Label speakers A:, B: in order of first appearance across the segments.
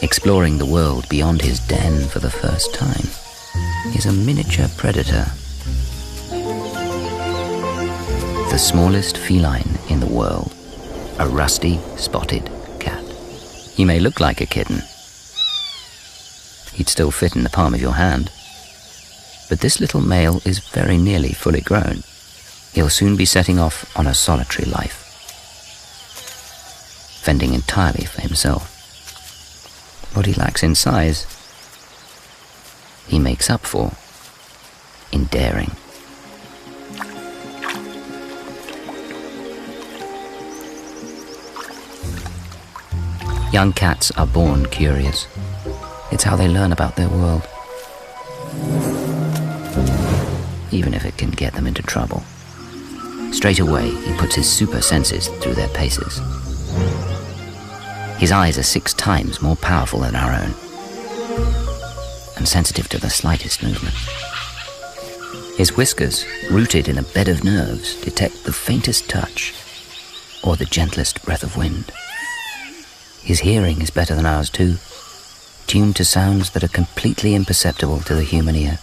A: Exploring the world beyond his den for the first time is a miniature predator. The smallest feline in the world, a rusty spotted cat. He may look like a kitten. He'd still fit in the palm of your hand. But this little male is very nearly fully grown. He'll soon be setting off on a solitary life, fending entirely for himself. What he lacks in size, he makes up for in daring. Young cats are born curious. It's how they learn about their world, even if it can get them into trouble. Straight away, he puts his super senses through their paces. His eyes are 6 times more powerful than our own, and sensitive to the slightest movement. His whiskers, rooted in a bed of nerves, detect the faintest touch or the gentlest breath of wind. His hearing is better than ours too, tuned to sounds that are completely imperceptible to the human ear.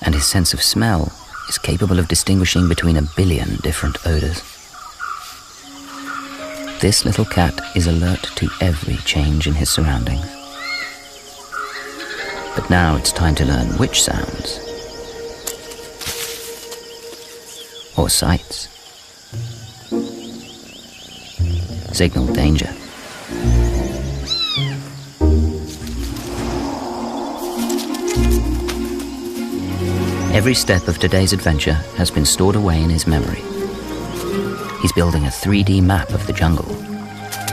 A: And his sense of smell is capable of distinguishing between 1 billion different odors. This little cat is alert to every change in his surroundings. But now it's time to learn which sounds or sights signal danger. Every step of today's adventure has been stored away in his memory. He's building a 3D map of the jungle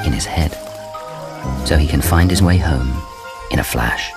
A: in his head, so he can find his way home in a flash.